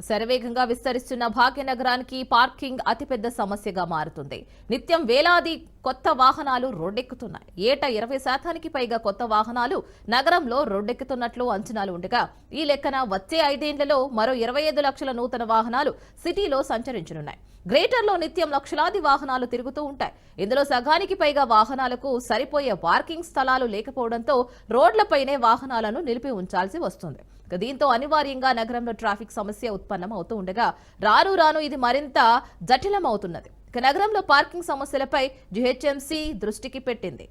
శరవేగంగా విస్తరిస్తున్న భాగ్యనగరానికి పార్కింగ్ అతిపెద్ద సమస్యగా మారుతుంది. నిత్యం వేలాది కొత్త వాహనాలు రోడ్డెక్కుతున్నాయి. ఏటా 20% పైగా కొత్త వాహనాలు నగరంలో రోడ్డెక్కుతున్నట్లు అంచనాలు ఉండగా, ఈ లెక్కన వచ్చే 5 ఏళ్లలో మరో 25 లక్షల నూతన వాహనాలు సిటీలో సంచరించనున్నాయి. గ్రేటర్లో నిత్యం లక్షలాది వాహనాలు తిరుగుతూ ఉంటాయి. ఇందులో సగానికి పైగా వాహనాలకు సరిపోయే పార్కింగ్ స్థలాలు లేకపోవడంతో రోడ్లపైనే వాహనాలను నిలిపి ఉంచాల్సి వస్తుంది. దీంతో అనివార్యంగా నగరంలో ట్రాఫిక్ సమస్య ఉత్పన్నం అవుతూ ఉండగా రాను రాను ఇది మరింత జటిలమవుతున్నది. నగరంలో పార్కింగ్ సమస్యలపై జీహెచ్ఎంసీ దృష్టికి పెట్టింది.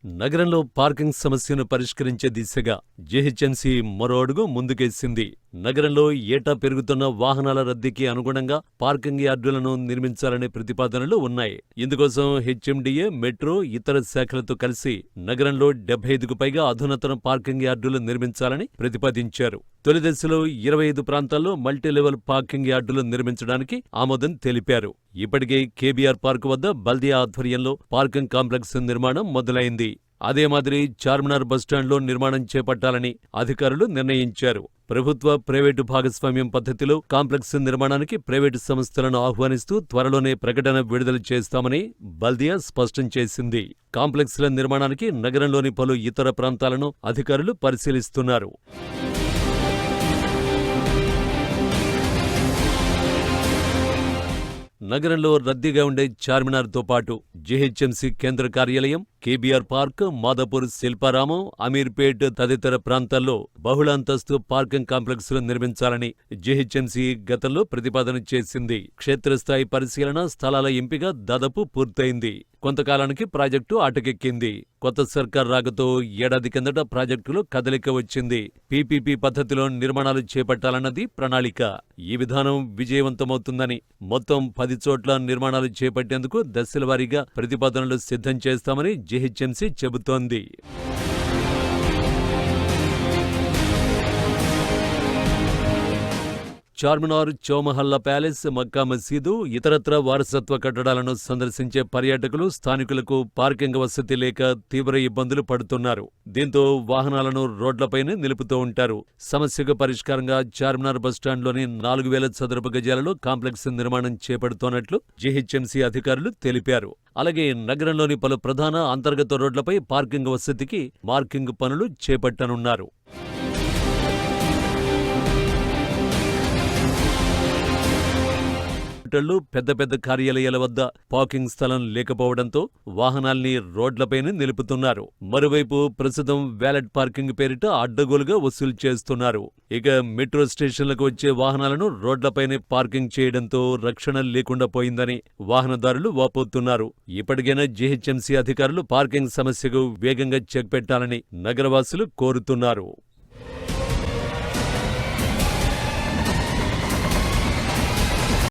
నగరంలో పార్కింగ్ సమస్యను పరిష్కరించే దిశగా జీహెచ్ఎంసీ మరో అడుగు ముందుకేసింది. నగరంలో ఏటా పెరుగుతున్న వాహనాల రద్దీకి అనుగుణంగా పార్కింగ్ యార్డులను నిర్మించాలనే ప్రతిపాదనలు ఉన్నాయి. ఇందుకోసం హెచ్ఎండిఏ, మెట్రో, ఇతర శాఖలతో కలిసి నగరంలో 75కు పైగా అధునాతన పార్కింగ్ యార్డులు నిర్మించాలని ప్రతిపాదించారు. తొలి దశలో 25 ప్రాంతాల్లో మల్టీలెవెల్ పార్కింగ్ యార్డులు నిర్మించడానికి ఆమోదం తెలిపారు. ఇప్పటికే కేబీఆర్ పార్క్ వద్ద బల్దియా ఆధ్వర్యంలో పార్కింగ్ కాంప్లెక్స్ నిర్మాణం మొదలైంది. అదే మాదిరి చార్మినార్ బస్టాండ్లో నిర్మాణం చేపట్టాలని అధికారులు నిర్ణయించారు. ప్రభుత్వ ప్రైవేటు భాగస్వామ్యం పద్ధతిలో కాంప్లెక్స్ నిర్మాణానికి ప్రైవేటు సంస్థలను ఆహ్వానిస్తూ త్వరలోనే ప్రకటన విడుదల చేస్తామని బల్దియా స్పష్టం చేసింది. కాంప్లెక్స్ల నిర్మాణానికి నగరంలోని పలు ఇతర ప్రాంతాలను అధికారులు పరిశీలిస్తున్నారు. నగరంలో రద్దీగా ఉండే చార్మినార్తో పాటు జీహెచ్ఎంసీ కేంద్ర కార్యాలయం, కేబీఆర్ పార్క్, మాదాపూర్, శిల్పారామం, అమీర్పేట్ తదితర ప్రాంతాల్లో బహుళాంతస్తు పార్కింగ్ కాంప్లెక్స్లు నిర్మించాలని జీహెచ్ఎంసీ గతంలో ప్రతిపాదన చేసింది. క్షేత్రస్థాయి పరిశీలన, స్థలాల ఎంపిక దాదాపు పూర్తయింది. కొంతకాలానికి ప్రాజెక్టు అటకెక్కింది. కొత్త సర్కార్ రాకతో ఏడాది కిందట ప్రాజెక్టులో కదలిక వచ్చింది. పీపీపీ పద్ధతిలో నిర్మాణాలు చేపట్టాలన్నది ప్రణాళిక. ఈ విధానం విజయవంతమవుతుందని, మొత్తం 10 చోట్ల నిర్మాణాలు చేపట్టేందుకు దశలవారీగా ప్రతిపాదనలు సిద్ధం చేస్తామని జీహెచ్ఎంసీ చెబుతోంది. చార్మినార్, చౌమహల్లా ప్యాలెస్, మక్కా మసీదు, ఇతరత్ర వారసత్వ కట్టడాలను సందర్శించే పర్యాటకులు, స్థానికులకు పార్కింగ్ వసతి లేక తీవ్ర ఇబ్బందులు పడుతున్నారు. దీంతో వాహనాలను రోడ్లపైనే నిలుపుతూ ఉంటారు. సమస్యకు పరిష్కారంగా చార్మినార్ బస్టాండ్లోని 4000 చదరపు గజాలలో కాంప్లెక్స్ నిర్మాణం చేపడుతోన్నట్లు జీహెచ్ఎంసీ అధికారులు తెలిపారు. అలాగే నగరంలోని పలు ప్రధాన అంతర్గత రోడ్లపై పార్కింగ్ వసతికి మార్కింగ్ పనులు చేపట్టనున్నారు. పెద్ద పెద్ద కార్యాలయాల వద్ద పార్కింగ్ స్థలం లేకపోవడంతో వాహనాల్ని రోడ్లపైనే నిలుపుతున్నారు. మరోవైపు ప్రస్తుతం వ్యాలెట్ పార్కింగ్ పేరిట అడ్డగోలుగా వసూలు చేస్తున్నారు. ఇక మెట్రో స్టేషన్లకు వచ్చే వాహనాలను రోడ్లపైనే పార్కింగ్ చేయడంతో రక్షణ లేకుండా పోయిందని వాహనదారులు వాపోతున్నారు. ఇప్పటికైనా జీహెచ్ఎంసీ అధికారులు పార్కింగ్ సమస్యకు వేగంగా చెక్ పెట్టాలని నగరవాసులు కోరుతున్నారు.